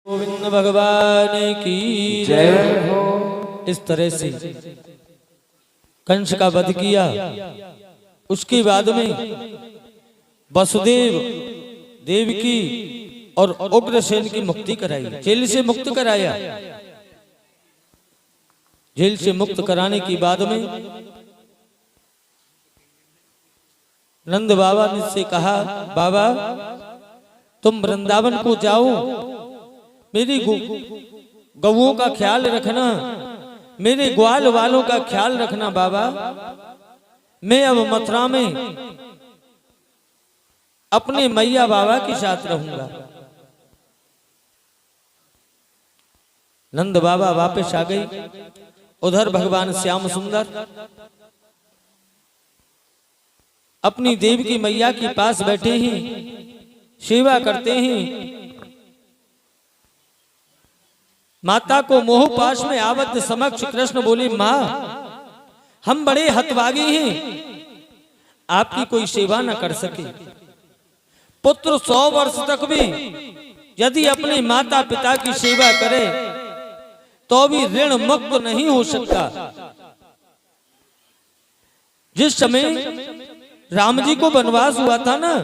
गोविंद भगवान की जय हो। इस तरह से कंस का वध किया। उसके बाद में वसुदेव देवकी और उग्रसेन की मुक्ति कराई, जेल से मुक्त कराया। जेल से मुक्त कराने के बाद में नंद बाबा ने से कहा, बाबा तुम वृंदावन को जाओ, मेरी गौओं का ख्याल रखना, मेरे ग्वाल वालों का ख्याल रखना बाबा। मैं अब मथुरा में अपने मैया बाबा के साथ रहूंगा। नंद बाबा वापस आ गई। उधर भगवान श्याम सुंदर अपनी देव की मैया के पास बैठे हैं, सेवा करते हैं। माता को मोह पाश में आवत समक्ष कृष्ण बोले, मां हम बड़े हतभागी हैं, आपकी कोई सेवा न कर सके। पुत्र 100 वर्ष तक भी यदि अपने माता पिता की सेवा करे तो भी ऋण मुक्त नहीं हो सकता। जिस समय राम जी को वनवास हुआ था ना,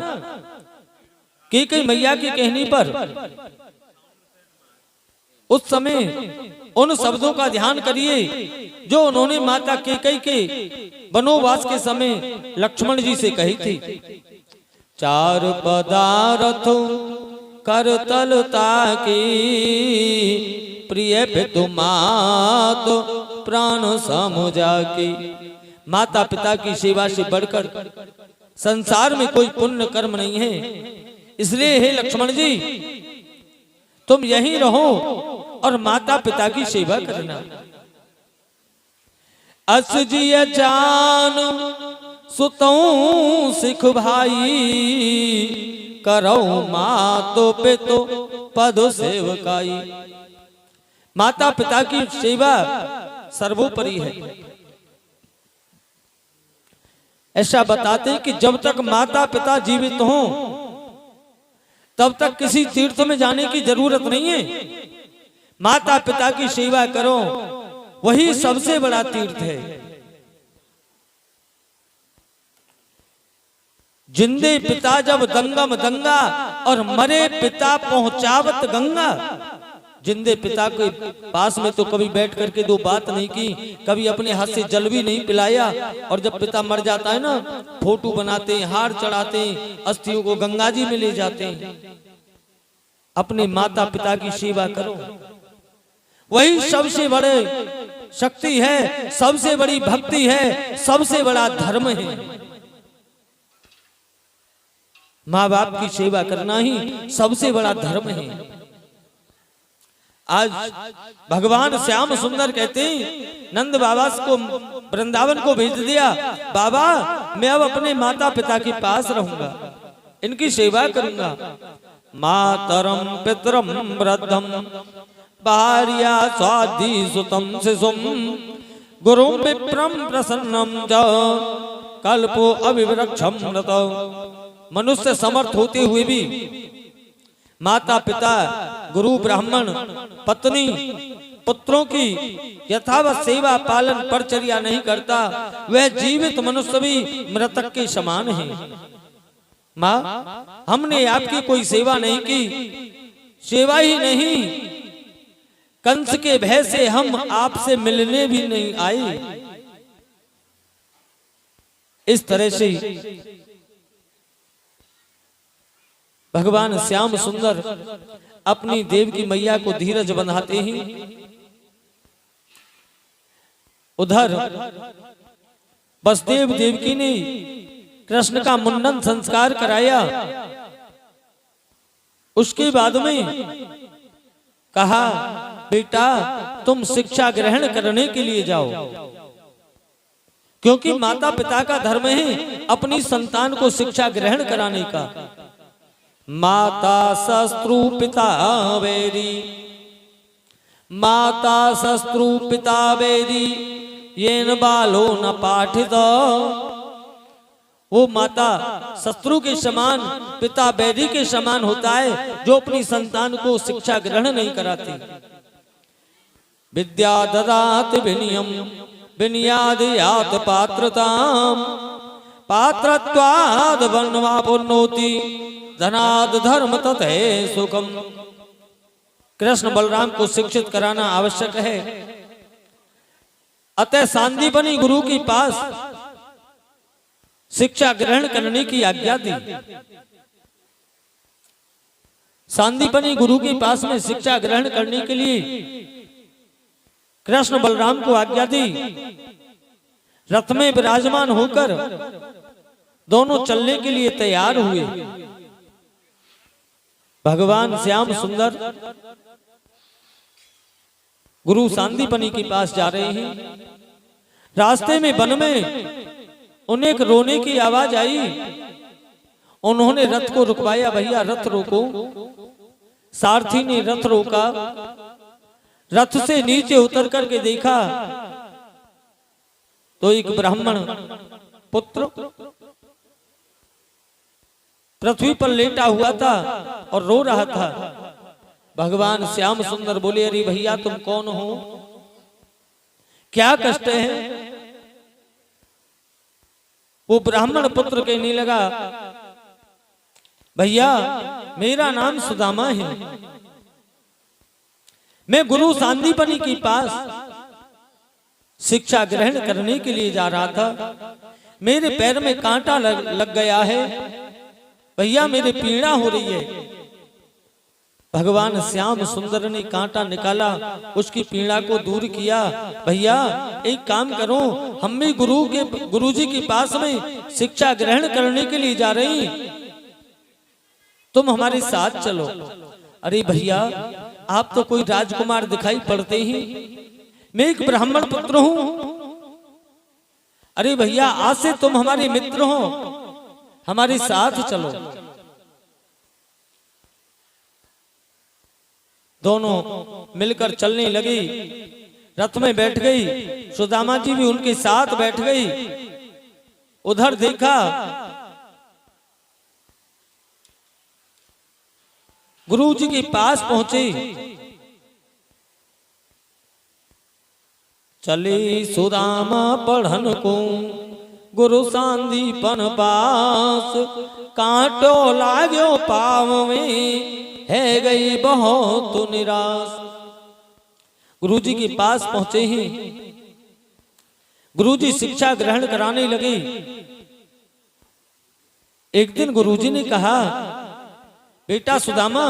कैकेयी मैया के कहने पर, उस समय उन शब्दों का ध्यान करिए जो उन्होंने माता कैकेयी के वनवास के समय लक्ष्मण जी से कही थी। 4 पदार्थ करतलता की प्रिय पितु मात प्राण समुझा की। माता पिता की सेवा से बढ़कर संसार में कोई पुण्य कर्म नहीं है। इसलिए हे लक्ष्मण जी, तुम यहीं रहो और माता पिता की सेवा करना। असजिय जान सुतऊं सिख भाई, करो मातो पितो पद सेवकाई। माता पिता की सेवा सर्वोपरि है। ऐसा बताते कि जब तक माता पिता जीवित हों तब तक किसी तीर्थ में जाने की जरूरत नहीं है। माता पिता की सेवा करो, वही सबसे बड़ा तीर्थ है। जिंदे पिता जब दंगम दंगा, और मरे पिता पहुंचावत गंगा। जिंदे पिता के पास में तो कभी बैठ करके 2 बात नहीं की, कभी अपने हाथ से जल भी नहीं पिलाया। और जब पिता मर जाता है ना, फोटो बनाते हैं, हार चढ़ाते हैं, अस्थियों को गंगा जी में ले जाते हैं। अपने माता पिता की सेवा करो, वही सबसे बड़े शक्ति है, सबसे बड़ी भक्ति है, सबसे बड़ा धर्म है। माँ बाप की सेवा करना ही सबसे बड़ा धर्म है। आज भगवान श्याम सुंदर कहते हैं, नंद बाबा को वृंदावन को भेज दिया। बाबा मैं अब अपने माता पिता के पास रहूंगा, इनकी सेवा करूंगा। मातरम पितरम वृद्धम भार्या स्वाधि सुतम शिशुम, गुरु विप्रम प्रसन्नम च कल्पो अविवृक्षम रत। मनुष्य समर्थ होते हुए भी माता पिता, गुरु ब्राह्मण, पत्नी, पुत्रों की यथावत सेवा पालन परचर्या नहीं करता, वह जीवित मनुष्य भी मृतक के समान है। माँ हमने आपकी कोई सेवा नहीं की, सेवा ही नहीं, कंस के भय से हम आपसे मिलने भी नहीं आए। इस तरह से भगवान श्याम सुंदर अपनी देव की मैया को धीरज बंधाते हैं। उधर वसुदेव देवकी ने कृष्ण का मुंडन संस्कार कराया। उसके बाद में कहा, बेटा तुम शिक्षा ग्रहण करने के लिए जाओ, क्योंकि माता पिता का धर्म है अपनी संतान को शिक्षा ग्रहण कराने का। माता शस्त्रु पिता वैरी, माता शस्त्रु पिता वैरी, येन बालो न पाठित, वो माता शत्रु के समान, पिता बैरी के समान होता है जो अपनी संतान को शिक्षा ग्रहण नहीं कराती। विद्या ददात विनियम विनियाद यात पात्रताम पात्रत्वाद वर्णवा पुण्योति धनाद धर्म ततः सुखम। कृष्ण बलराम को शिक्षित कराना आवश्यक है। अतः सांदीपनी गुरु के पास शिक्षा ग्रहण करने की आज्ञा दी। सांदीपनी गुरु के पास में शिक्षा ग्रहण करने के लिए कृष्ण बलराम को आज्ञा दी। रथ में विराजमान होकर दोनों चलने के लिए तैयार हुए। भगवान श्याम सुंदर गुरु सांदीपनी के पास जा रहे हैं। रास्ते में वन में उन्हें एक रोने की आवाज आई। उन्होंने रथ को रुकवाया, भैया रथ रोको। सारथी ने रथ रोका। रथ से नीचे उतर करके देखा तो एक ब्राह्मण पुत्र पृथ्वी पर लेटा हुआ था और रो रहा था। भगवान श्याम सुंदर बोले, अरे भैया तुम कौन हो, क्या कष्ट है? वो ब्राह्मण पुत्र कहने लगा, भैया मेरा नाम सुदामा है। मैं गुरु सांदीपनी के पास शिक्षा ग्रहण करने के लिए जा रहा था। मेरे पैर में कांटा लग गया है भैया, मेरी पीड़ा हो रही है। भगवान श्याम सुंदर ने कांटा निकाला, उसकी पीड़ा को दूर किया। भैया एक काम करो, हम भी गुरु जी के पास में शिक्षा ग्रहण करने के लिए जा रही, तुम हमारे साथ चलो। अरे भैया आप तो कोई राजकुमार दिखाई पड़ते ही, मैं एक ब्राह्मण पुत्र हूं। अरे भैया आज से तुम हमारे मित्र हो, हमारे साथ चलो। दोनों मिलकर चलने लगी। रथ में बैठ गई। सुदामा जी भी उनके साथ बैठ गई। उधर देखा गुरु जी के पास पहुंचे। चली सुदामा पढ़न को गुरु सांदीपन पास, कांटो लाग्यो पाव में है गई बहुत निराश। गुरु जी के पास पहुंचे ही गुरु जी शिक्षा ग्रहण कराने लगे। एक दिन गुरु जी ने कहा, बेटा सुदामा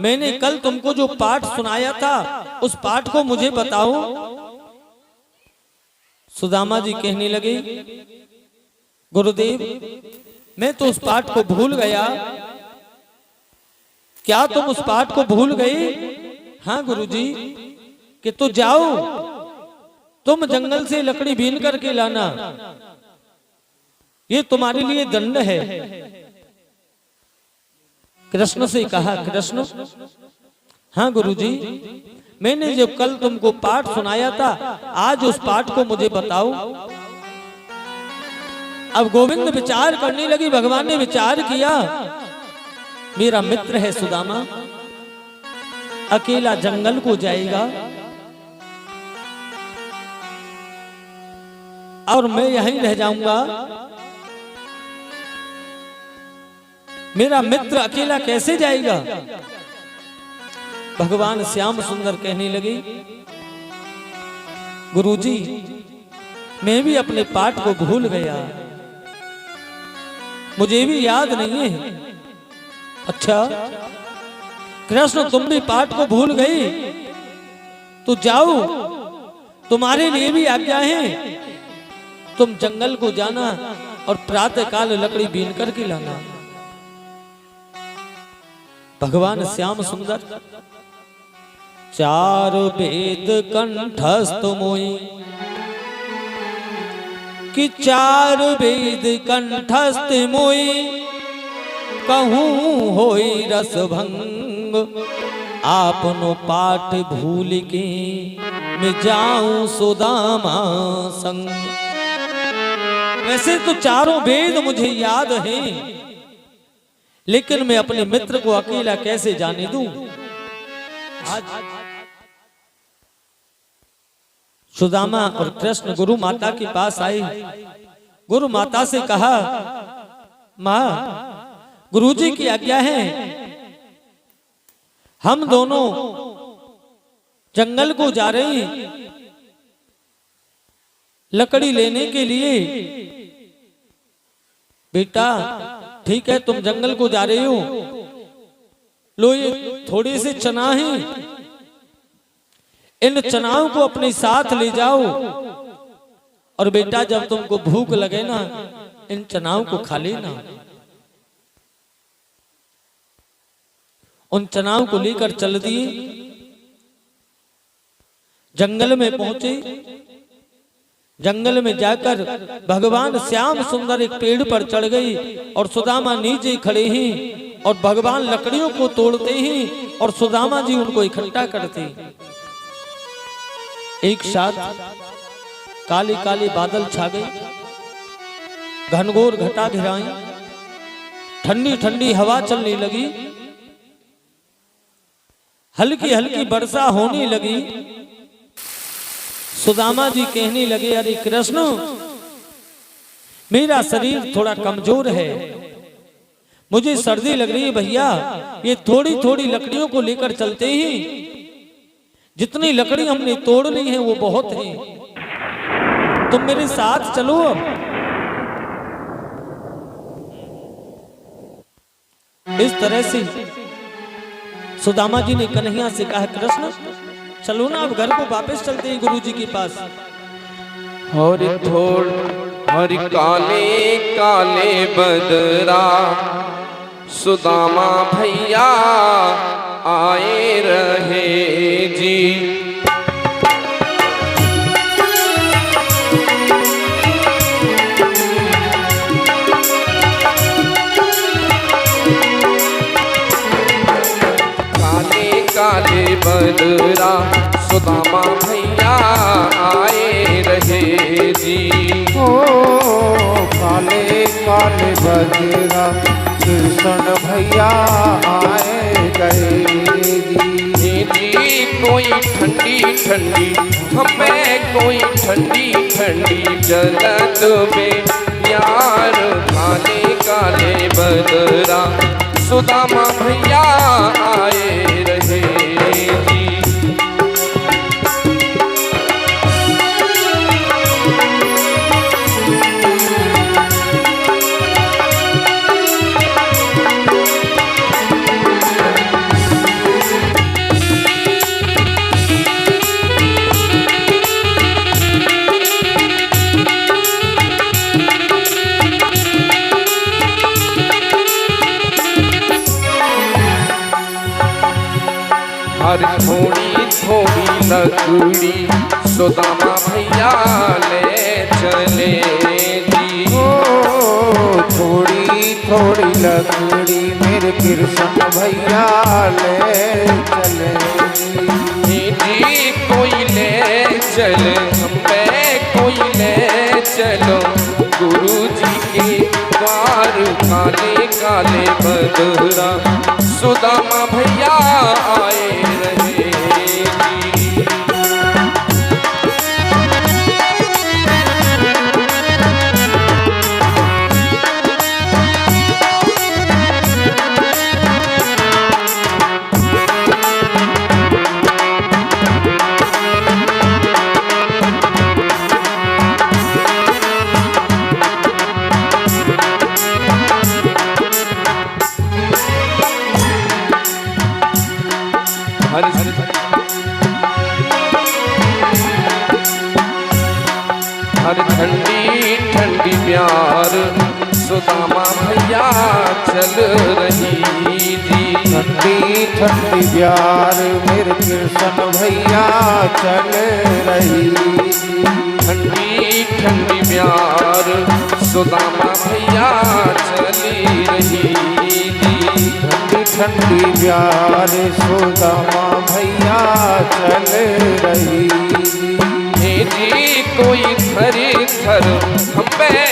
मैंने कल तुमको जो पाठ सुनाया था उस पाठ को मुझे बताओ। सुदामा जी कहने लगे, गुरुदेव मैं तो उस पाठ को भूल गया। क्या तुम उस पाठ को भूल गए? हाँ गुरुजी। कि तो जाओ तुम जंगल से लकड़ी बीन करके लाना, ये तुम्हारे लिए दंड है। कृष्ण से कहा, कृष्ण हाँ गुरुजी मैंने जो कल तुमको पाठ सुनाया था आज उस पाठ को मुझे बताओ। अब गोविंद विचार करने लगी। भगवान ने विचार किया, मेरा मित्र है सुदामा, अकेला जंगल को जाएगा और मैं यहीं रह जाऊंगा। मेरा मित्र अकेला कैसे जाएगा? भगवान श्याम सुंदर कहने लगे, गुरुजी मैं भी अपने पाठ को भूल गया, मुझे भी याद नहीं है। अच्छा कृष्ण तुम भी पाठ को भूल गई तो जाओ, तुम्हारे लिए भी आज्ञा है, तुम जंगल को जाना और प्रातः काल लकड़ी बीन करके लाना। भगवान श्याम सुंदर चार वेद कंठस्थ मोई, कि चार वेद कंठस्थ मोई, कहूं होई रस भंग, आपनो पाठ भूल के मैं जाऊं सुदामा संग। वैसे तो चारों वेद मुझे याद हैं, लेकिन मैं अपने मित्र को अकेला कैसे जाने दूं। आज सुदामा और कृष्ण गुरु माता के पास आए। गुरु माता से कहा, मां, गुरुजी की आज्ञा है, हम दोनों जंगल को जा रहे हैं लकड़ी लेने के लिए। बेटा ठीक है, तुम जंगल को जा रहे हो, लो ये थोड़े से चना हैं, इन चनाओं को अपने साथ ले जाओ, और बेटा जब तुमको भूख लगे ना, इन चनाओं को खा लेना। उन चनाओं को लेकर चल दिए, जंगल में पहुंचे। जंगल में जाकर भगवान श्याम सुंदर एक पेड़ पर चढ़ गई, और सुदामा नीचे खड़े हैं, और भगवान लकड़ियों को तोड़ते हैं, और सुदामा जी उनको इकट्ठा करते हैं। एक साथ काले काले बादल छा गए, घनघोर घटा घिराई, ठंडी ठंडी हवा चलने लगी, हल्की हल्की वर्षा होने लगी। सुदामा जी कहने लगे, अरे कृष्ण, मेरा शरीर थोड़ा कमजोर है, मुझे सर्दी लग रही है भैया, ये थोड़ी थोड़ी लकड़ियों को लेकर चलते ही, जितनी लकड़ी हमने तोड़ ली है वो बहुत है, तुम मेरे साथ चलो। इस तरह से सुदामा जी ने कन्हैया से कहा, कृष्ण चलो ना, अब घर को वापस चलते हैं गुरु जी के पास। हरि थोड़ हरि काले काले बदरा, सुदामा भैया आए रहे जी। काले बदरा सुदामा भैया आए रहे जी। ओ काले काले बदरा कृष्ण भैया आए गए जी। कोई ठंडी ठंडी हमें, कोई ठंडी ठंडी जलत में यार, काले काले बदरा सुदामा भैया आए रहे जी। हर थोड़ी थोड़ी लकड़ी सुदामा भैया ले चले जी। ओ थोड़ी थोड़ी लकड़ी मेरे कृष्ण भैया ले चले जी। कोई ले चले हमें, कोई ले चलो गुरु जी के द्वार, काले काले बदरा सुदामा भैया आए रहे जी। हर ठंडी ठंडी प्यार सुदामा भैया चल रही जी। ठंडी ठंडी प्यार मेरे कृष्ण भैया चल रही। ठंडी ठंडी प्यार सुदामा भैया चली रही जी। ठंडी ठंडी प्यार सुदामा भैया चल रही जी। कोई धरी धर हमें,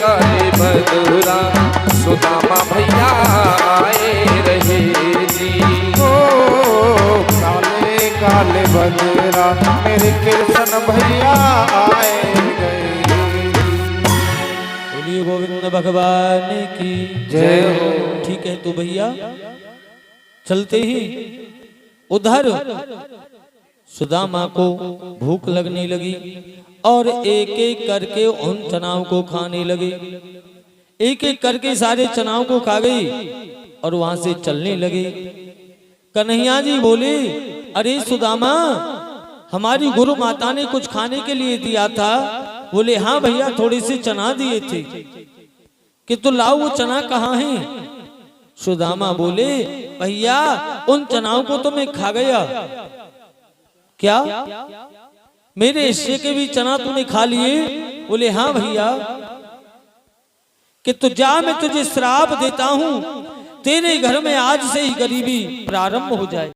काले बदरा सुदामा भैया आए रहे जी। ओ काले काले बदरा मेरे कृष्ण भैया आए गए। बोलिए गोविंद भगवान की जय हो। ठीक है तो भैया चलते ही उधर सुदामा को भूख लगने लगी और एक एक करके उन चनाओं को खाने लगे। एक एक करके सारे चनाओं को खा गई और वहां से चलने लगे। कन्हैया जी बोले, अरे सुदामा, हमारी गुरु माता ने कुछ खाने के लिए दिया था। बोले हाँ भैया, थोड़े से चना दिए थे। कि तो लाओ, वो चना कहाँ है? सुदामा बोले, भैया उन चनाओं को तो मैं खा गया। क्या मेरे हिस्से के भी चना तूने खा लिए? बोले हाँ भैया। कि तू जा, मैं तुझे श्राप देता हूं, तेरे घर में आज से ही गरीबी प्रारंभ हो जाए।